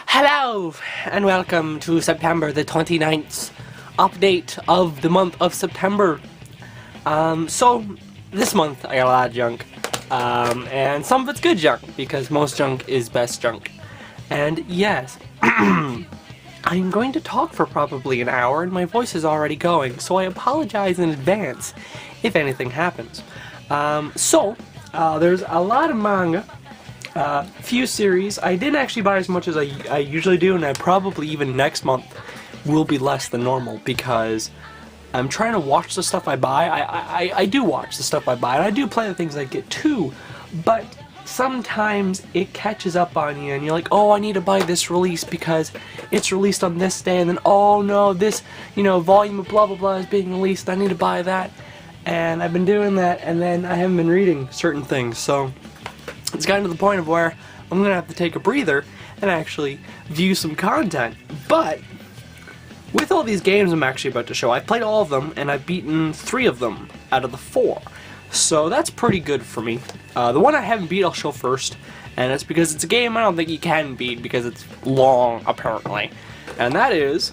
Hello and welcome to September the 29th update of the month of September. So this month I got a lot of junk, and some of it's good junk because most junk is best junk. And yes, I'm going to talk for probably an hour and my voice is already going, so I apologize in advance if anything happens. There's a lot of manga. Few series. I didn't actually buy as much as I usually do, and I probably even next month will be less than normal because I'm trying to watch the stuff I buy. I do watch the stuff I buy, and I do play the things I get too, but sometimes it catches up on you and you're like, oh, I need to buy this release because it's released on this day, and then oh no, this, volume of blah blah blah is being released, I need to buy that. And I've been doing that, and then I haven't been reading certain things, so it's gotten to the point of where I'm gonna have to take a breather and actually view some content. But with all these games I'm actually about to show, I've played all of them and I've beaten 3 of them out of the 4. So that's pretty good for me. The one I haven't beat I'll show first, and it's because it's a game I don't think you can beat because it's long, apparently. And that is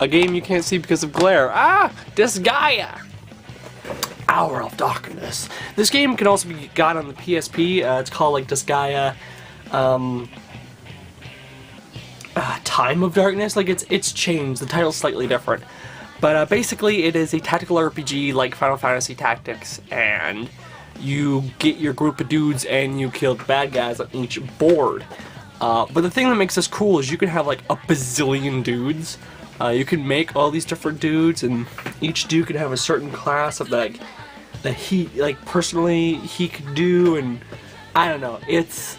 a game you can't see because of glare. Disgaea! Hour of Darkness. This game can also be got on the PSP. It's called like Disgaea Time of Darkness. Like it's changed. The title's slightly different. But basically it is a tactical RPG like Final Fantasy Tactics, and you get your group of dudes and you kill the bad guys on each board. But the thing that makes this cool is you can have like a bazillion dudes. You can make all these different dudes, and each dude can have a certain class of like that he personally he could do, and I don't know. It's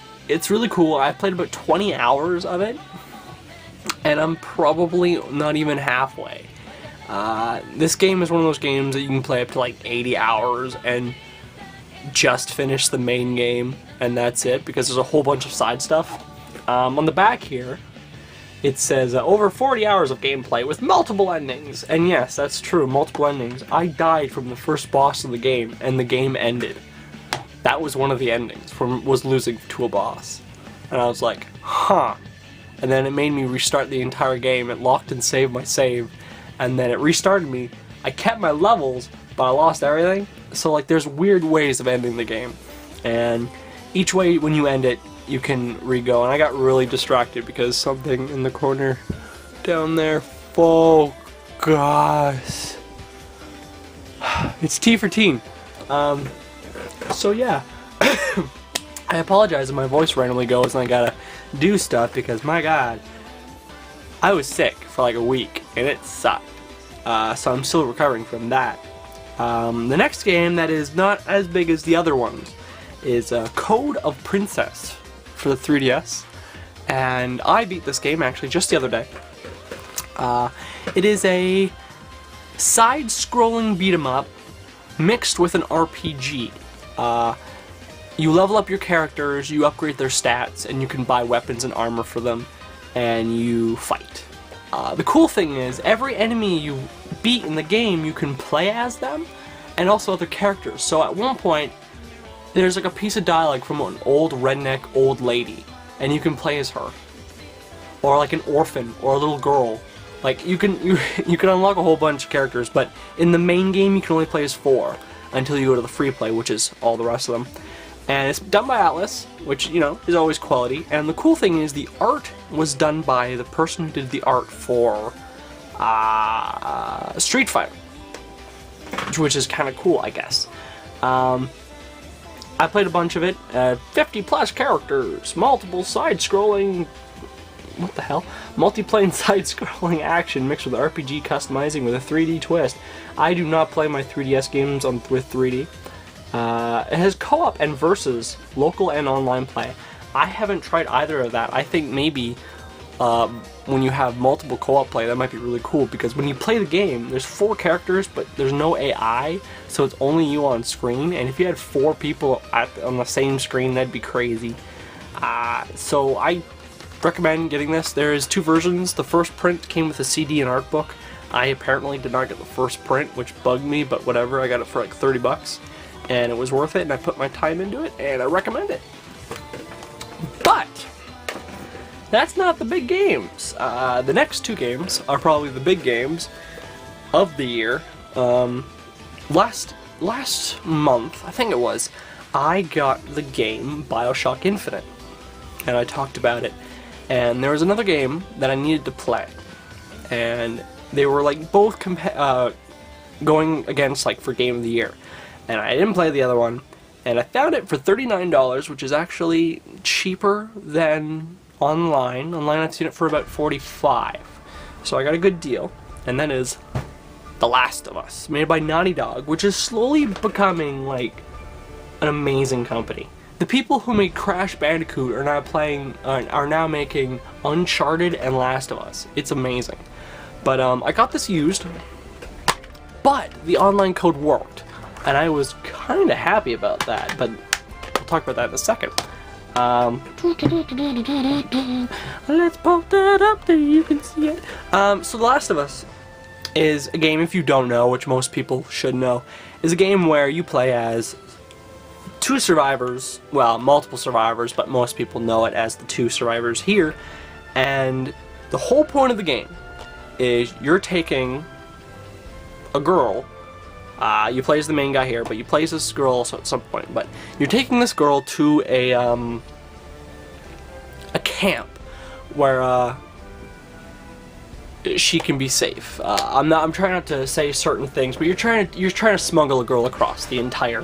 really cool. I played about 20 hours of it, and I'm probably not even halfway. This game is one of those games that you can play up to like 80 hours and just finish the main game, and that's it because there's a whole bunch of side stuff. On the back here it says over 40 hours of gameplay with multiple endings. And yes, that's true, multiple endings. I died from the first boss of the game and the game ended. That was one of the endings, was losing to a boss. And I was like, huh. And then it made me restart the entire game. It locked and saved my save, and then it restarted me. I kept my levels, but I lost everything. So like there's weird ways of ending the game. And each way when you end it, you can re-go, and I got really distracted because something in the corner down there. Focus. It's T for teen. So yeah. I apologize if my voice randomly goes and I gotta do stuff because my god, I was sick for like a week and it sucked. So I'm still recovering from that. The next game that is not as big as the other ones is Code of Princess for the 3DS, and I beat this game actually just the other day. It is a side-scrolling beat-em-up mixed with an RPG. You level up your characters, you upgrade their stats, and you can buy weapons and armor for them, and you fight. The cool thing is, every enemy you beat in the game, you can play as them, and also other characters. So at one point, there's like a piece of dialogue from an old redneck old lady, and you can play as her. Or like an orphan, or a little girl. Like you can unlock a whole bunch of characters, but in the main game you can only play as 4 until you go to the free play, which is all the rest of them. And it's done by Atlas, which, is always quality. And the cool thing is the art was done by the person who did the art for Street Fighter, which is kind of cool, I guess. I played a bunch of it, 50 plus characters, multiple side-scrolling, multi-plane side-scrolling action mixed with RPG customizing with a 3D twist. I do not play my 3DS games with 3D. It has co-op and versus, local and online play. I haven't tried either of that. I think maybe when you have multiple co-op play, that might be really cool, because when you play the game, there's 4 characters, but there's no AI, so it's only you on screen, and if you had 4 people on the same screen, that'd be crazy. So I recommend getting this. There's 2 versions. The first print came with a CD and art book. I apparently did not get the first print, which bugged me, but whatever, I got it for like 30 bucks, and it was worth it, and I put my time into it, and I recommend it. But that's not the big games. The next two games are probably the big games of the year. Last month, I think it was, I got the game BioShock Infinite, and I talked about it. And there was another game that I needed to play, and they were like both going against like for Game of the Year, and I didn't play the other one, and I found it for $39, which is actually cheaper than online. Online I've seen it for about $45, so I got a good deal, and that is The Last of Us, made by Naughty Dog, which is slowly becoming like an amazing company. The people who made Crash Bandicoot are now making Uncharted and Last of Us. It's amazing. But I got this used, but the online code worked, and I was kind of happy about that, but we'll talk about that in a second. Let's pop that up there, you can see it. So The Last of Us is a game, if you don't know, which most people should know, is a game where you play as two survivors, well, multiple survivors, but most people know it as the two survivors here, and the whole point of the game is you're taking a girl, you play as the main guy here, but you play as this girl also at some point, but you're taking this girl to a camp where she can be safe. I'm trying not to say certain things, but you're trying to smuggle a girl across the entire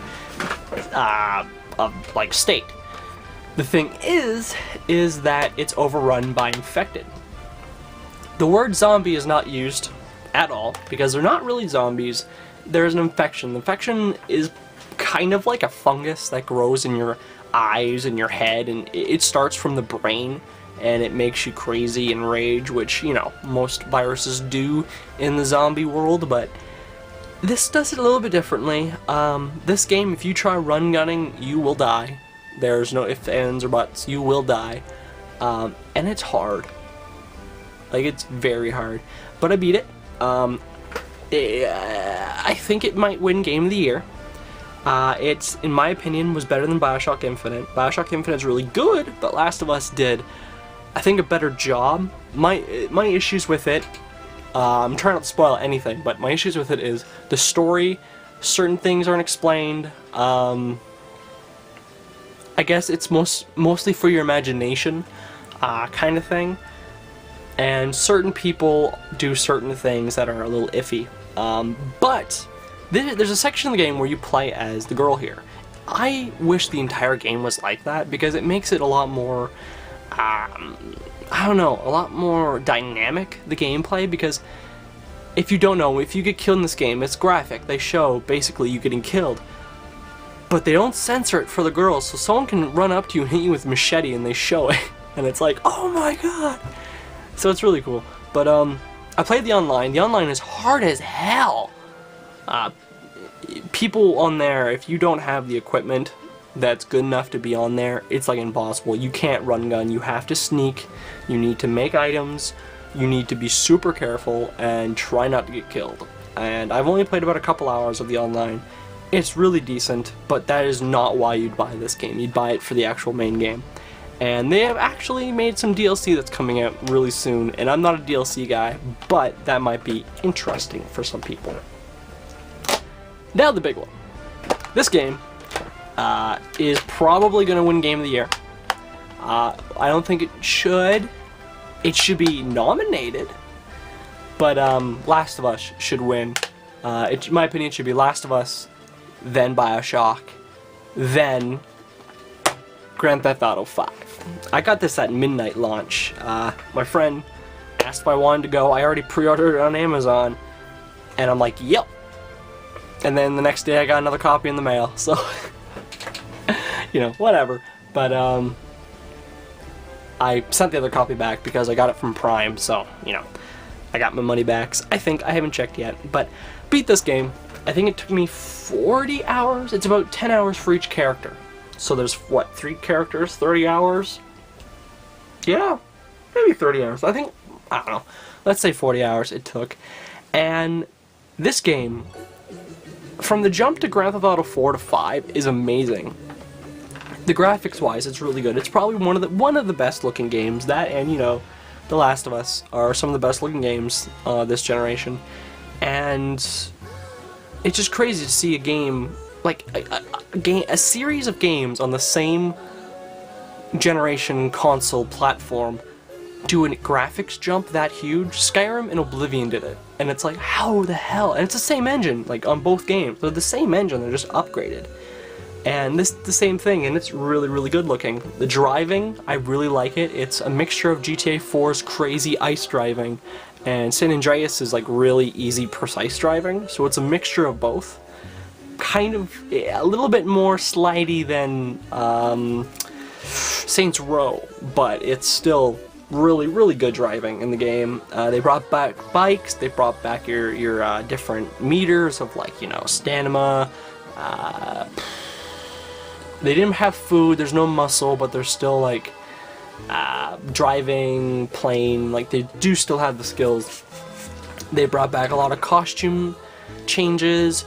like state. The thing is that it's overrun by infected. The word zombie is not used at all because they're not really zombies. There's an infection. The infection is kind of like a fungus that grows in your eyes and your head, and it starts from the brain, and it makes you crazy and rage, which, you know, most viruses do in the zombie world, but this does it a little bit differently. This game, if you try run gunning, you will die. There's no ifs, ands, or buts. You will die. And it's hard. Like, it's very hard. But I beat it. I think it might win Game of the Year. It's, in my opinion, was better than BioShock Infinite. BioShock Infinite is really good, but Last of Us did, I think, a better job. My issues with it, I'm trying not to spoil anything, but my issues with it is the story, certain things aren't explained. I guess it's mostly for your imagination, kind of thing. And certain people do certain things that are a little iffy. But there's a section of the game where you play as the girl here. I wish the entire game was like that because it makes it a lot more, I don't know, a lot more dynamic, the gameplay, because if you don't know, if you get killed in this game, it's graphic. They show basically you getting killed. But they don't censor it for the girls, so someone can run up to you and hit you with a machete and they show it. And it's like, oh my god! So it's really cool. But I played the online. The online is hard as hell. People on there, if you don't have the equipment that's good enough to be on there, it's like impossible. You can't run gun. You have to sneak. You need to make items. You need to be super careful and try not to get killed. And I've only played about a couple hours of the online. It's really decent, but that is not why you'd buy this game. You'd buy it for the actual main game. And they have actually made some DLC that's coming out really soon, and I'm not a DLC guy, but that might be interesting for some people. Now the big one. This game is probably going to win Game of the Year. I don't think it should. It should be nominated, but Last of Us should win. In my opinion, it should be Last of Us, then BioShock, then Grand Theft Auto 5. I got this at midnight launch. My friend asked if I wanted to go. I already pre-ordered it on Amazon, and I'm like, yep. And then the next day I got another copy in the mail, so, you know, whatever. But, I sent the other copy back because I got it from Prime, so, you know, I got my money back. I think, I haven't checked yet, but beat this game. I think it took me 40 hours. It's about 10 hours for each character. So there's, what, 3 characters, 30 hours? Yeah, maybe 30 hours. I think, I don't know. Let's say 40 hours it took. And this game, from the jump to Grand Theft Auto 4 to 5, is amazing. The graphics-wise, it's really good. It's probably one of the best-looking games. That and, you know, The Last of Us are some of the best-looking games this generation. And it's just crazy to see a game, like, a series of games on the same generation console platform do a graphics jump that huge. Skyrim and Oblivion did it. And it's like, how the hell? And it's the same engine, like, on both games. They're the same engine, they're just upgraded. And this the same thing, and it's really, really good looking. The driving, I really like it. It's a mixture of GTA 4's crazy ice driving, and San Andreas is like really easy, precise driving. So it's a mixture of both. Kind of a little bit more slidey than Saints Row, but it's still really, really good driving in the game. They brought back bikes. They brought back your different meters of, like, you know, stamina. They didn't have food, there's no muscle, but there's still, like, driving, playing, like, they do still have the skills. They brought back a lot of costume changes,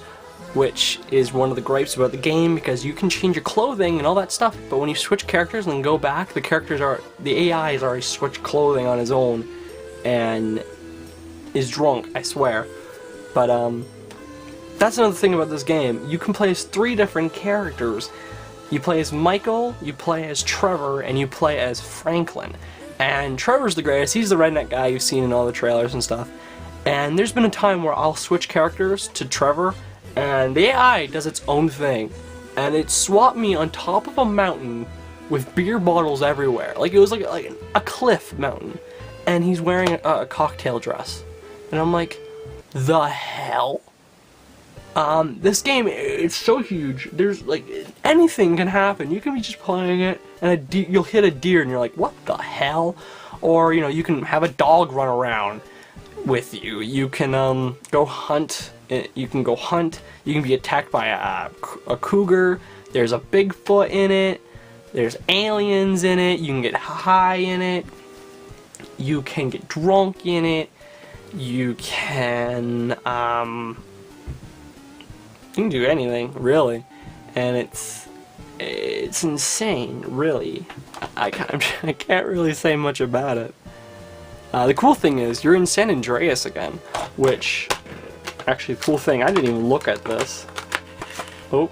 which is one of the gripes about the game, because you can change your clothing and all that stuff, but when you switch characters and then go back, the AI has already switched clothing on his own, and is drunk, I swear. But, that's another thing about this game. You can play as 3 different characters. You play as Michael, you play as Trevor, and you play as Franklin. And Trevor's the greatest. He's the redneck guy you've seen in all the trailers and stuff. And there's been a time where I'll switch characters to Trevor, and the AI does its own thing. And it swapped me on top of a mountain with beer bottles everywhere. Like, it was like a cliff mountain. And he's wearing a cocktail dress. And I'm like, the hell? This game, it's so huge, there's, like, anything can happen. You can be just playing it, and you'll hit a deer, and you're like, what the hell? Or, you know, you can have a dog run around with you. You can, go hunt, you can be attacked by a cougar, there's a Bigfoot in it, there's aliens in it, you can get high in it, you can get drunk in it, you can do anything, really, and it's insane, really. I can't really say much about it. The cool thing is, you're in San Andreas again, which, actually, cool thing, I didn't even look at this. Oh,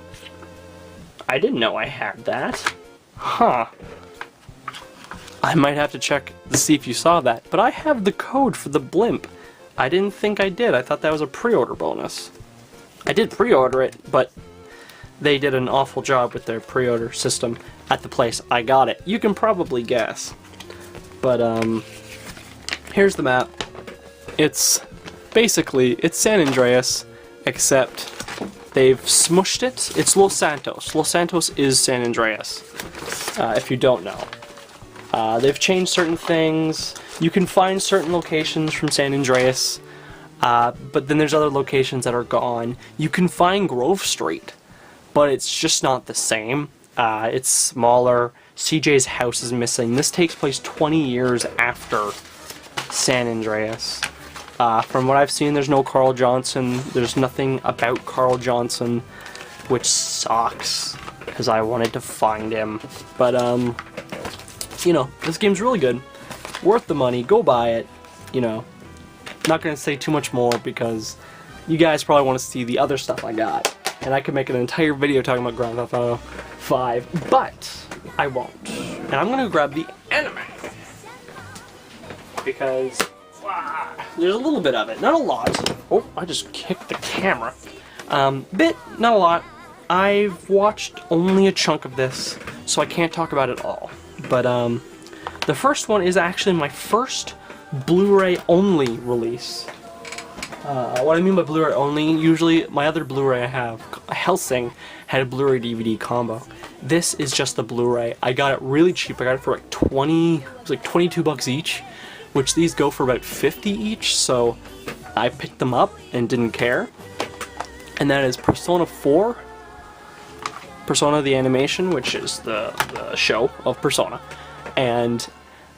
I didn't know I had that. Huh. I might have to check to see if you saw that, but I have the code for the blimp. I didn't think I did. I thought that was a pre-order bonus. I did pre-order it, but they did an awful job with their pre-order system at the place I got it. You can probably guess. But, here's the map. It's San Andreas, except they've smushed it. It's Los Santos. Los Santos is San Andreas, if you don't know. They've changed certain things. You can find certain locations from San Andreas, but then there's other locations that are gone. You can find Grove Street, but it's just not the same. It's smaller. CJ's house is missing. This takes place 20 years after San Andreas. From what I've seen, there's no Carl Johnson. There's nothing about Carl Johnson, which sucks, because I wanted to find him. But, you know, this game's really good. Worth the money. Go buy it. You know, not going to say too much more because you guys probably want to see the other stuff I got. And I could make an entire video talking about Grand Theft Auto 5, but I won't. And I'm going to grab the anime. Because there's a little bit of it. Not a lot. Oh, I just kicked the camera. Not a lot. I've watched only a chunk of this, so I can't talk about it all. But, the first one is actually my first Blu-ray only release. What I mean by Blu-ray only, usually my other Blu-ray I have, Hellsing, had a Blu-ray DVD combo. This is just the Blu-ray. I got it really cheap. I got it for like 22 bucks each, which these go for about 50 each, so I picked them up and didn't care. And that is Persona 4, Persona the Animation, which is the show of Persona. And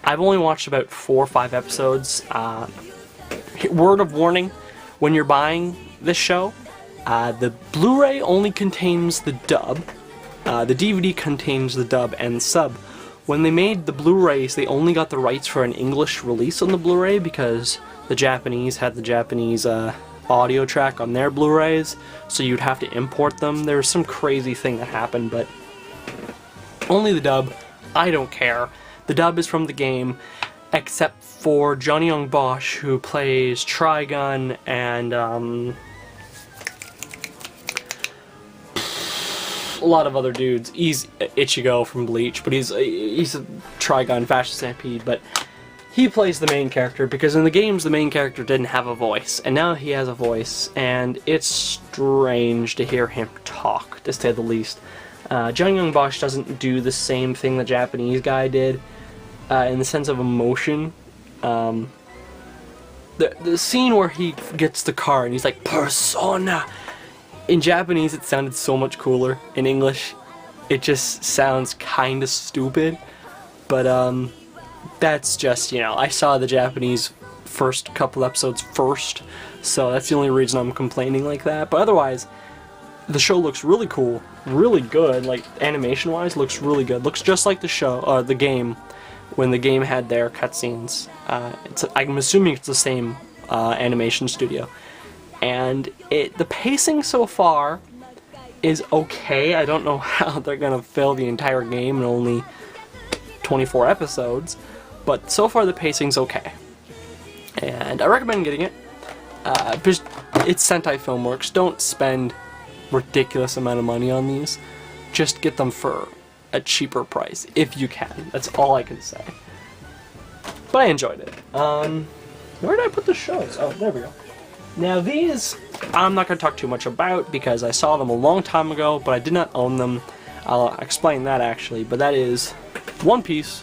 I've only watched about 4 or 5 episodes. Word of warning, when you're buying this show, the Blu-ray only contains the dub, The DVD contains the dub and sub. When they made the Blu-rays, they only got the rights for an English release on the Blu-ray because the Japanese had the Japanese audio track on their Blu-rays, so you'd have to import them. There was some crazy thing that happened, but only the dub. I don't care. The dub is from the game, except for Johnny Young Bosch, who plays Trigun and a lot of other dudes. He's Ichigo from Bleach, but he's a Trigun Fascist Stampede, but he plays the main character because in the games the main character didn't have a voice, and now he has a voice, and it's strange to hear him talk, to say the least. Johnny Young Bosch doesn't do the same thing the Japanese guy did, in the sense of emotion. The scene where he gets the car and he's like, Persona! In Japanese it sounded so much cooler. In English it just sounds kinda stupid, but that's just, you know, I saw the Japanese first couple episodes first, so that's the only reason I'm complaining like that. But otherwise, the show looks really cool, really good, like animation-wise looks really good. Looks just like the show, the game, when the game had their cutscenes. I'm assuming it's the same animation studio. And the pacing so far is okay. I don't know how they're gonna fill the entire game in only 24 episodes, but so far the pacing's okay. And I recommend getting it. It's Sentai Filmworks. Don't spend ridiculous amount of money on these. Just get them for a cheaper price, if you can. That's all I can say. But I enjoyed it. Where did I put the shows? Oh, there we go. Now these, I'm not going to talk too much about because I saw them a long time ago, but I did not own them. I'll explain that actually, but that is One Piece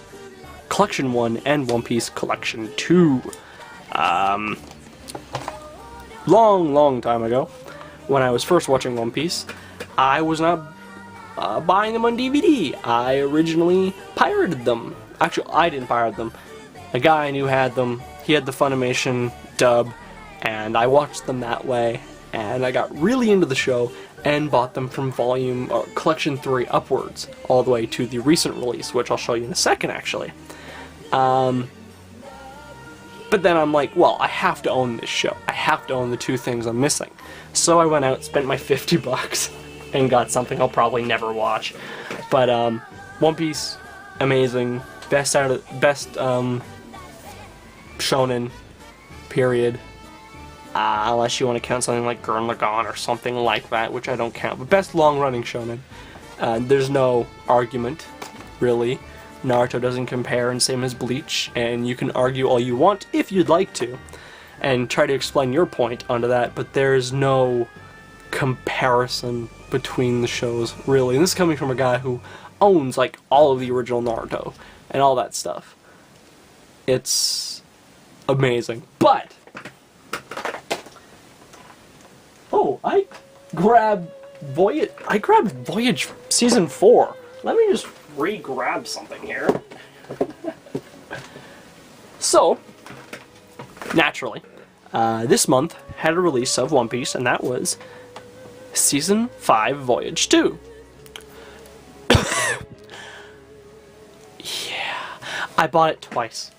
Collection 1 and One Piece Collection 2. Long time ago, when I was first watching One Piece, I was not buying them on DVD. I originally pirated them. Actually, I didn't pirate them. A guy I knew had them. He had the Funimation dub, and I watched them that way, and I got really into the show and bought them from Collection 3 upwards, all the way to the recent release, which I'll show you in a second, actually. But then I'm like, well, I have to own this show. I have to own the two things I'm missing. So I went out, spent my 50 bucks, and got something I'll probably never watch. But One Piece, amazing, best shonen, period. Unless you want to count something like Gurren Lagann or something like that, which I don't count. But best long-running shonen. There's no argument, really. Naruto doesn't compare, and same as Bleach. And you can argue all you want if you'd like to, and try to explain your point onto that. But there's no comparison between the shows, really. And this is coming from a guy who owns like all of the original Naruto and all that stuff. It's amazing. But I grabbed Voyage Season 4. Let me just re-grab something here. So, naturally, this month had a release of One Piece, and that was Season 5 Voyage 2. Yeah, I bought it twice.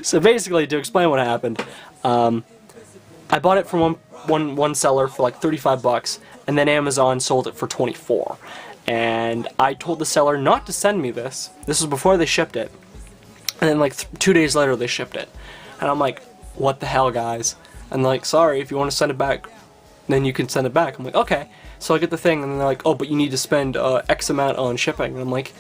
So basically, to explain what happened, I bought it from one seller for like 35 bucks, and then Amazon sold it for 24. And I told the seller not to send me this. This was before they shipped it. And then like 2 days later they shipped it. And I'm like, what the hell, guys? And they're like, sorry, if you want to send it back, then you can send it back. I'm like, okay. So I get the thing, and they're like, oh, but you need to spend X amount on shipping. And I'm like,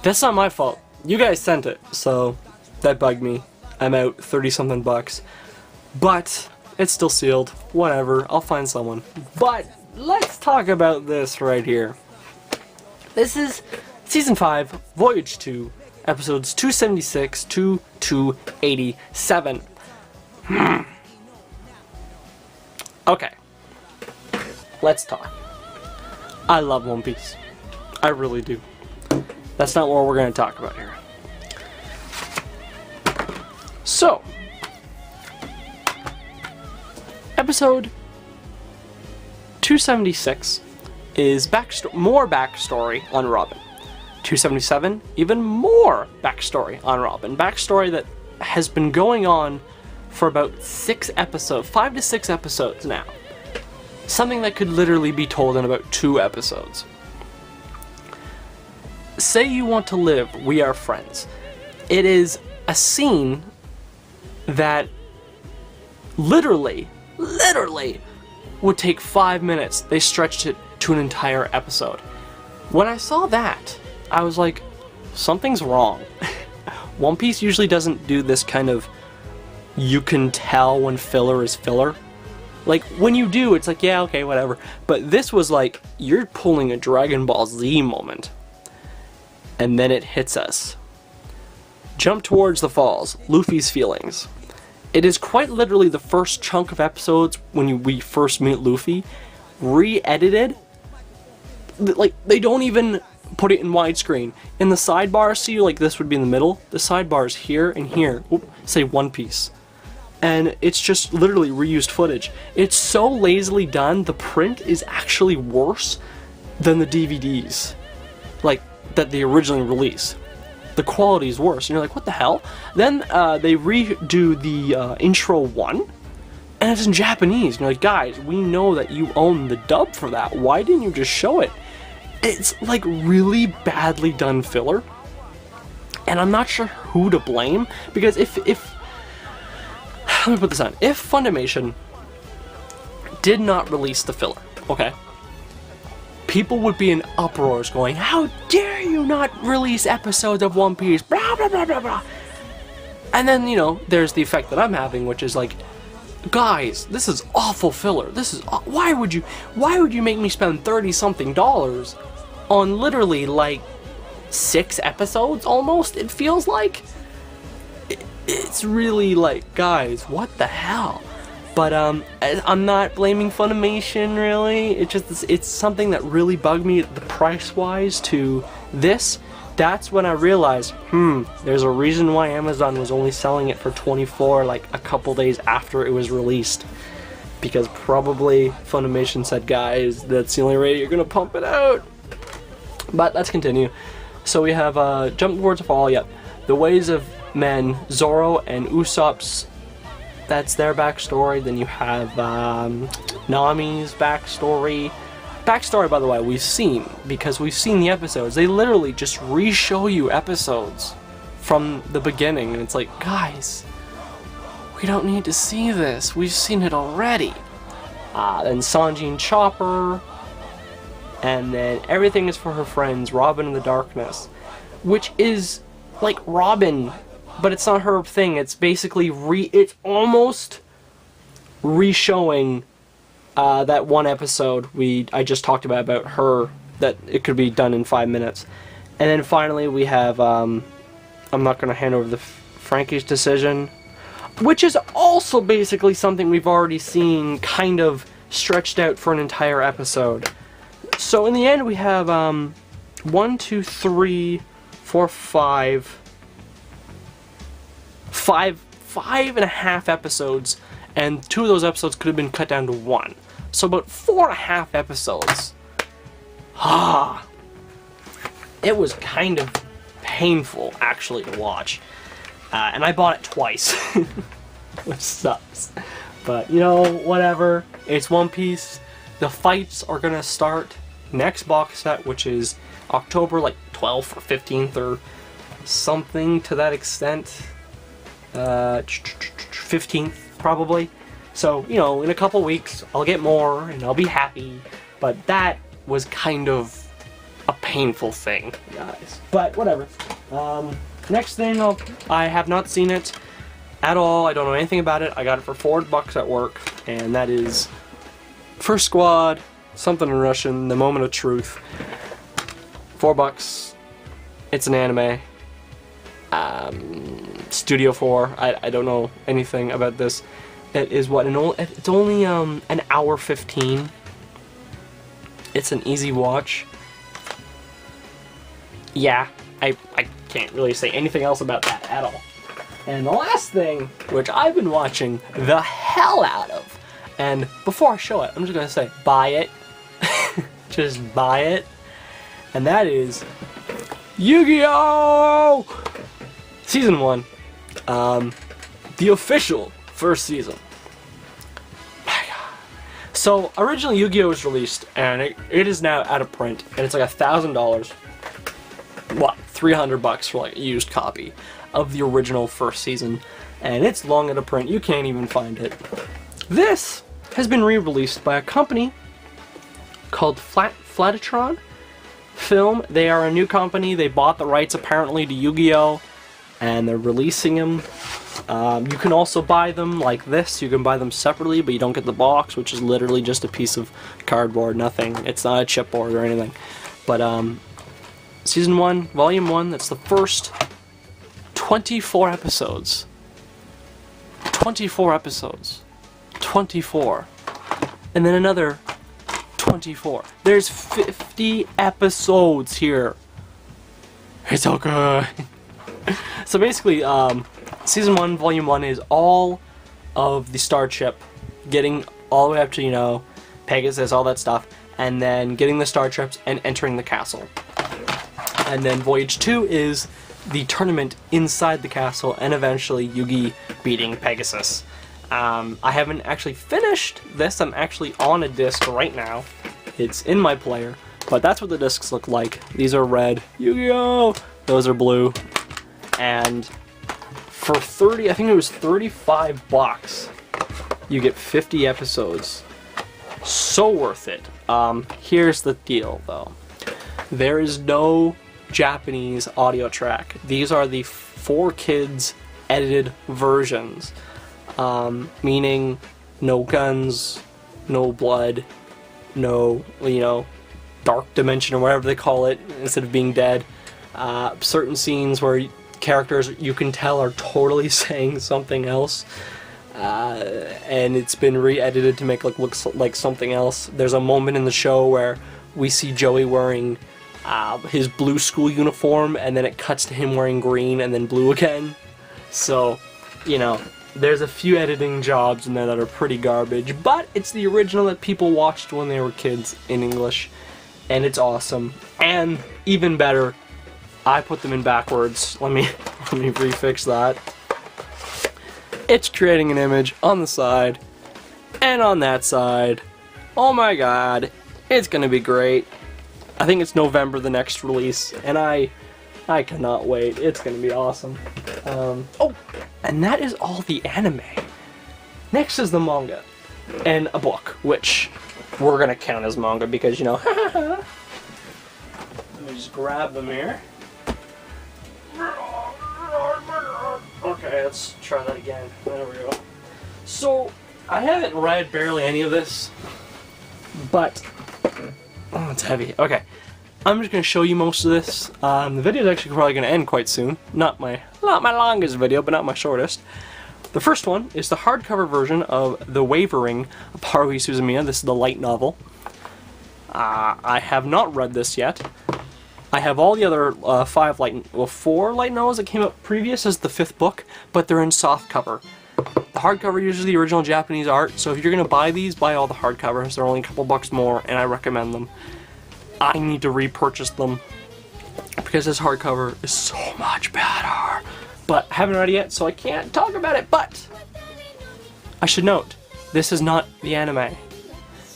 that's not my fault. You guys sent it. So that bugged me. I'm out 30-something bucks. But it's still sealed. Whatever. I'll find someone. But let's talk about this right here. This is Season 5, Voyage 2, episodes 276 to 287. Okay. Let's talk. I love One Piece. I really do. That's not what we're going to talk about here. So, episode 276 is more backstory on Robin. 277, even more backstory on Robin. Backstory that has been going on for about 5 to 6 episodes now. Something that could literally be told in about 2 episodes. Say You Want to Live, We Are Friends. It is a scene that literally would take 5 minutes. They stretched it to an entire episode. When I saw that, I was like, something's wrong. One Piece usually doesn't do this kind of, you can tell when filler is filler. Like, when you do, it's like, yeah, okay, whatever. But this was like, you're pulling a Dragon Ball Z moment. And then it hits us. Jump Towards the Falls, Luffy's Feelings. It is quite literally the first chunk of episodes when we first meet Luffy, re-edited. Like, they don't even put it in widescreen. In the sidebar, see, like, this would be in the middle. The sidebar is here and here. Oop, say One Piece. And it's just literally reused footage. It's so lazily done, the print is actually worse than the DVDs. Like, that they originally released. The quality is worse, and you're like, what the hell? Then they redo the intro 1, and it's in Japanese. And you're like, guys, we know that you own the dub for that. Why didn't you just show it? It's like really badly done filler, and I'm not sure who to blame, because if let me put this on. If Funimation did not release the filler, okay, people would be in uproars going, how dare you not release episodes of One Piece, blah, blah, blah, blah, blah. And then, you know, there's the effect that I'm having, which is like, guys, this is awful filler. This is, why would you make me spend $30-something on literally like 6 episodes almost, it feels like? It's really like, guys, what the hell? But I'm not blaming Funimation, really. It's something that really bugged me, the price-wise to this. That's when I realized, there's a reason why Amazon was only selling it for $24 like a couple days after it was released. Because probably Funimation said, guys, that's the only rate you're gonna pump it out. But let's continue. So we have Jump Towards the Fall, yep. The Ways of Men, Zoro and Usopp's, that's their backstory. Then you have Nami's backstory. Backstory, by the way, we've seen, because we've seen the episodes. They literally just re-show you episodes from the beginning, and it's like, guys, we don't need to see this. We've seen it already. Then Sanji and Chopper, and then Everything Is for Her Friends, Robin in the Darkness, which is like Robin, but it's not her thing. It's basically it's almost re-showing that one episode I just talked about her, that it could be done in 5 minutes. And then finally we have I'm not going to hand over the Frankie's Decision, which is also basically something we've already seen kind of stretched out for an entire episode. So in the end we have 1, 2, 3, 4, 5 and a half episodes, and 2 of those episodes could have been cut down to 1. So about 4.5 episodes. It was kind of painful, actually, to watch. And I bought it twice, which sucks. But, you know, whatever. It's One Piece. The fights are going to start next box set, which is October, like, 12th or 15th or something to that extent. 15th, probably. So, you know, in a couple weeks, I'll get more, and I'll be happy. But that was kind of a painful thing, guys. But, whatever. Next thing, I have not seen it at all. I don't know anything about it. I got it for $4 at work, and that is First Squad, something in Russian, The Moment of Truth. $4. It's an anime. Studio 4. I don't know anything about this. It is what, it's only an hour 15. It's an easy watch. Yeah, I can't really say anything else about that at all. And the last thing, which I've been watching the hell out of, and before I show it, I'm just gonna say, buy it. just buy it. And that is Yu-Gi-Oh! Season 1. The official first season. So originally Yu-Gi-Oh was released, and it is now out of print, and it's like $1,000. What? $300 for like a used copy of the original first season, and it's long out of print. You can't even find it. This has been re-released by a company called Flatatron Film. They are a new company. They bought the rights apparently to Yu-Gi-Oh, and they're releasing them. You can also buy them like this. You can buy them separately, but you don't get the box, which is literally just a piece of cardboard, nothing. It's not a chipboard or anything. But Season 1, Volume 1, that's the first 24 episodes. 24 episodes. 24. And then another 24. There's 50 episodes here. It's so good. So basically, Season 1, Volume 1 is all of the star chip, getting all the way up to, you know, Pegasus, all that stuff, and then getting the star chips and entering the castle. And then Voyage 2 is the tournament inside the castle, and eventually Yugi beating Pegasus. I haven't actually finished this. I'm actually on a disc right now. It's in my player, but that's what the discs look like. These are red. Yu-Gi-Oh! Those are blue. And for I think it was $35, you get 50 episodes. So worth it. Here's the deal, though. There is no Japanese audio track. These are the 4Kids edited versions, meaning no guns, no blood, no, you know, dark dimension or whatever they call it instead of being dead. Certain scenes where characters you can tell are totally saying something else, and it's been re-edited to make it look like something else. There's a moment in the show where we see Joey wearing his blue school uniform, and then it cuts to him wearing green and then blue again. So, you know, there's a few editing jobs in there that are pretty garbage, but it's the original that people watched when they were kids in English, and it's awesome. And even better, I put them in backwards. Let me refix that. It's creating an image on the side and on that side. Oh my god, it's gonna be great. I think it's November, the next release, and I cannot wait. It's gonna be awesome. Oh, and that is all the anime. Next is the manga and a book, which we're gonna count as manga because, you know, let me just grab them here. Okay, let's try that again. There we go. So, I haven't read barely any of this, but oh, it's heavy. Okay, I'm just gonna show you most of this. The video is actually probably gonna end quite soon. Not my longest video, but not my shortest. The first one is the hardcover version of The Wavering of Haruhi Suzumiya. This is the light novel. I have not read this yet. I have all the other 4 light novels that came out previous as the 5th book, but they're in softcover. The hardcover uses the original Japanese art, so if you're going to buy these, buy all the hardcovers. They're only a couple bucks more, and I recommend them. I need to repurchase them, because this hardcover is so much better. But I haven't read it yet, so I can't talk about it, but I should note, this is not the anime.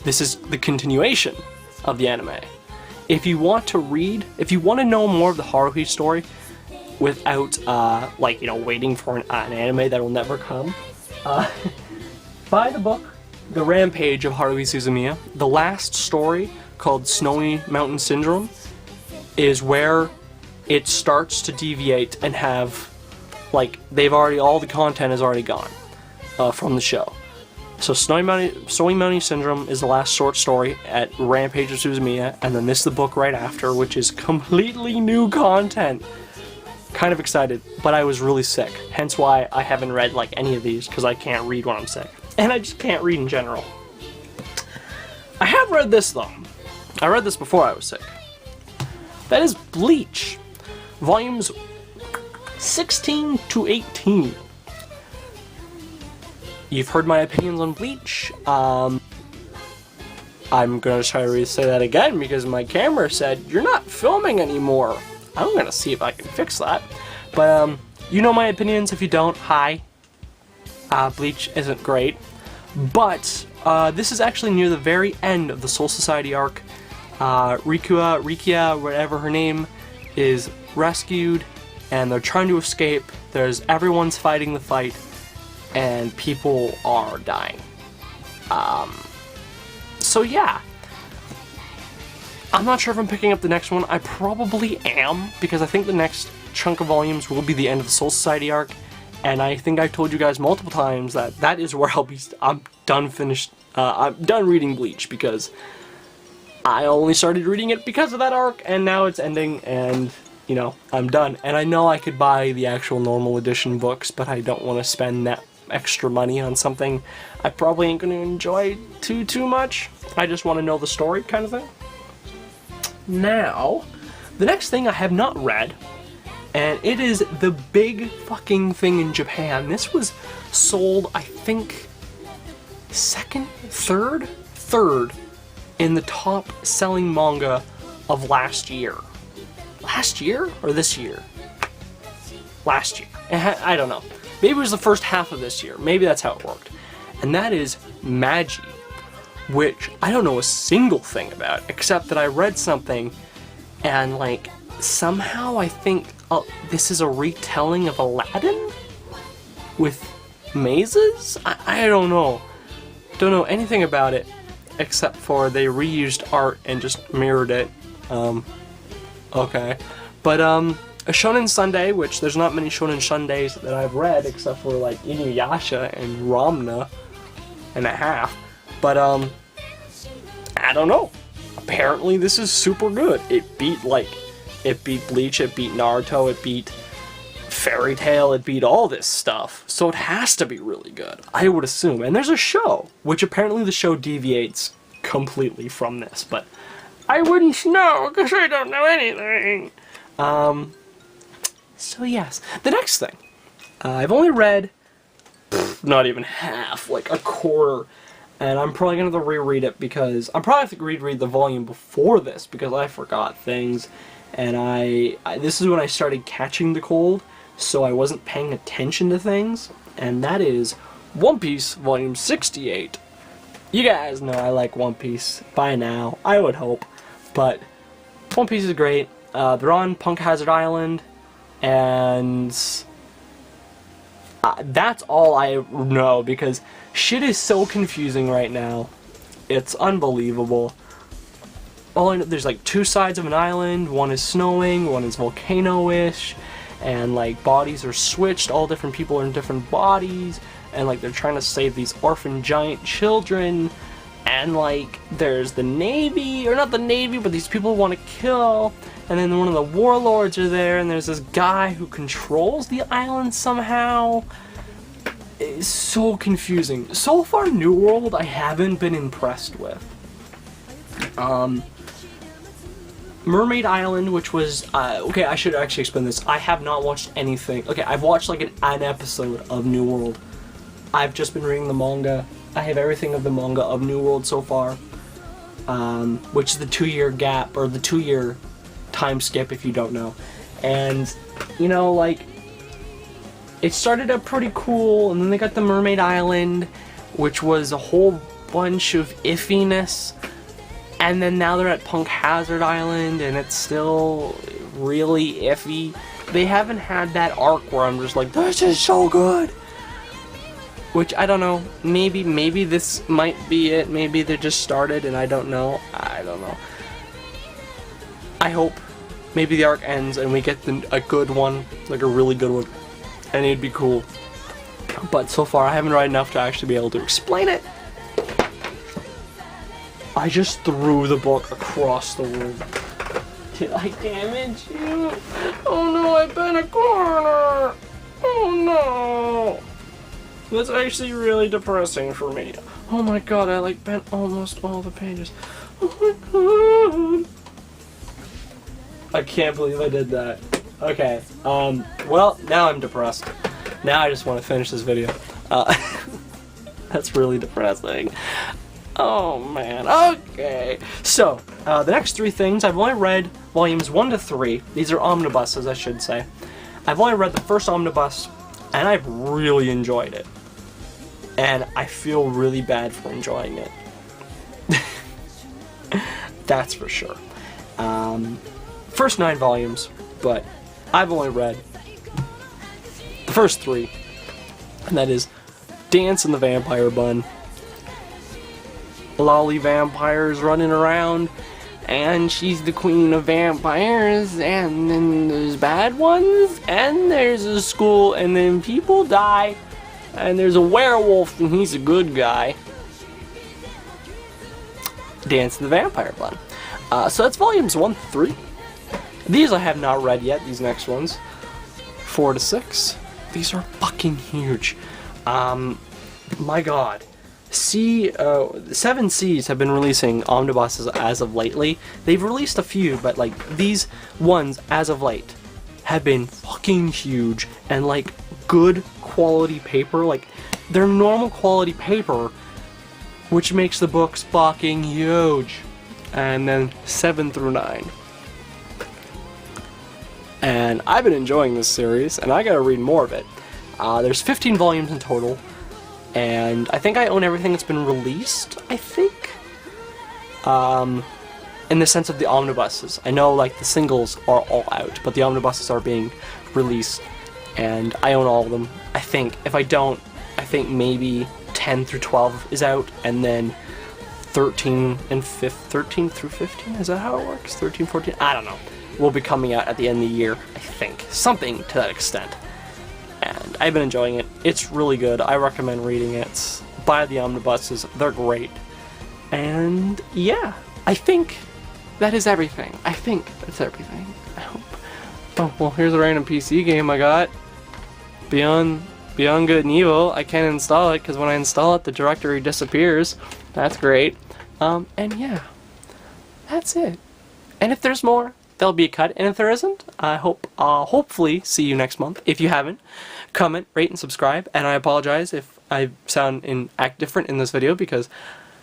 This is the continuation of the anime. If you want to read, if you want to know more of the Haruhi story without, like, you know, waiting for an anime that will never come, buy the book, The Rampage of Haruhi Suzumiya. The last story, called Snowy Mountain Syndrome, is where it starts to deviate and have, like, all the content is already gone from the show. So Snowy Mountain Syndrome is the last short story at Rampage of Suzumiya, and then this is the book right after, which is completely new content. Kind of excited, but I was really sick. Hence why I haven't read like any of these, because I can't read when I'm sick. And I just can't read in general. I have read this though. I read this before I was sick. That is Bleach, volumes 16 to 18. You've heard my opinions on Bleach. I I'm gonna try to say that again because my camera said, "You're not filming anymore." I'm gonna see if I can fix that. But, you know my opinions. If you don't, hi. Bleach isn't great. But, this is actually near the very end of the Soul Society arc. Rikia, whatever her name, is rescued, and they're trying to escape. Everyone's fighting the fight, and people are dying. So yeah. I'm not sure if I'm picking up the next one. I probably am, because I think the next chunk of volumes will be the end of the Soul Society arc, and I think I've told you guys multiple times that that is where I'm done reading Bleach, because I only started reading it because of that arc, and now it's ending, and, you know, I'm done. And I know I could buy the actual normal edition books, but I don't want to spend that extra money on something I probably ain't going to enjoy too much. I just want to know the story, kind of thing. Now, the next thing I have not read, and it is the big fucking thing in Japan. This was sold, I think, third in the top selling manga of last year. Last year? Or this year? Last year. I don't know. Maybe it was the first half of this year. Maybe that's how it worked. And that is Magi, which I don't know a single thing about, except that I read something and, like, somehow I think this is a retelling of Aladdin with mazes? I don't know. Don't know anything about it, except for they reused art and just mirrored it. Okay. But, a Shonen Sunday, which there's not many Shonen Sundays that I've read, except for, like, Inuyasha and Ramna and a half. But, I don't know. Apparently this is super good. It beat Bleach, it beat Naruto, it beat Fairy Tail, it beat all this stuff. So it has to be really good, I would assume. And there's a show, which apparently the show deviates completely from this, but I wouldn't know, because I don't know anything. So yes. The next thing. I've only read, not even half, like a quarter. And I'm probably going to have to reread it, because I'm probably have to reread the volume before this, because I forgot things. And this is when I started catching the cold, so I wasn't paying attention to things. And that is One Piece Volume 68. You guys know I like One Piece by now, I would hope. But One Piece is great. They're on Punk Hazard Island, and that's all I know, because shit is so confusing right now. It's unbelievable. All I know, there's like two sides of an island. One is snowing, one is volcano-ish, and like bodies are switched. All different people are in different bodies, and like they're trying to save these orphan giant children. And like there's the Navy, or not the Navy, but these people want to kill. And then one of the warlords are there, and there's this guy who controls the island somehow. It's so confusing. So far, New World I haven't been impressed with. Mermaid Island, which was, okay, I should actually explain this. I have not watched anything. Okay, I've watched like an episode of New World. I've just been reading the manga. I have everything of the manga of New World so far. Which is the 2-year gap, or the 2-year time skip if you don't know. And, you know, like, it started out pretty cool, and then they got the Mermaid Island, which was a whole bunch of iffiness. And then now they're at Punk Hazard Island, and it's still really iffy. They haven't had that arc where I'm just like, this is so good! Which, I don't know, maybe this might be it. Maybe they just started and I don't know. I don't know. I hope maybe the arc ends and we get a good one, like a really good one, and it'd be cool. But so far I haven't read enough to actually be able to explain it. I just threw the book across the room. Did I damage you? Oh no, I bent a corner! Oh no! That's actually really depressing for me. Oh my god, I like bent almost all the pages. Oh my god! I can't believe I did that. Okay, well, now I'm depressed. Now I just want to finish this video. That's really depressing. Oh man, okay. So, the next three things, I've only read volumes 1 to 3. These are omnibuses, I should say. I've only read the first omnibus, and I've really enjoyed it. And I feel really bad for enjoying it. That's for sure. First 9 volumes, but I've only read the first 3. And that is Dance in the Vampire Bun. Lolly vampires running around, and she's the queen of vampires, and then there's bad ones, and there's a school, and then people die, and there's a werewolf, and he's a good guy. Dance in the Vampire Bun. So that's volumes 1 to 3. These I have not read yet, these next ones. 4 to 6. These are fucking huge. My god. 7 Seas have been releasing omnibuses as of lately. They've released a few, but like these ones as of late have been fucking huge and like good quality paper. Like they're normal quality paper, which makes the books fucking huge. And then 7 through 9. And I've been enjoying this series, and I gotta read more of it. There's 15 volumes in total. And I think I own everything that's been released, I think. In the sense of the omnibuses. I know like the singles are all out, but the omnibuses are being released. And I own all of them. I think. If I don't, I think maybe 10 through 12 is out, and then 13 through 15? Is that how it works? 13, 14? I don't know. Will be coming out at the end of the year, I think. Something to that extent. And I've been enjoying it. It's really good. I recommend reading it. Buy the omnibuses. They're great. And yeah, I think that is everything. I think that's everything. I hope. Oh, well, here's a random PC game I got. Beyond Good and Evil. I can't install it because when I install it, the directory disappears. That's great. And yeah, that's it. And if there's more, there'll be a cut, and if there isn't, I hope hopefully see you next month. If you haven't, comment, rate, and subscribe. And I apologize if I sound and act different in this video because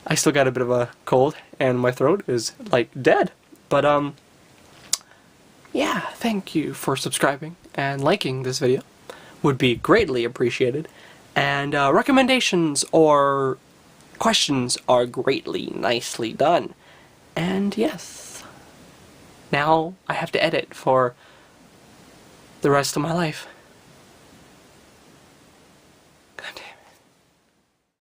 I still got a bit of a cold and my throat is like dead. But yeah, thank you for subscribing and liking this video. Would be greatly appreciated. And recommendations or questions are greatly nicely done. And yes. Now I have to edit for the rest of my life.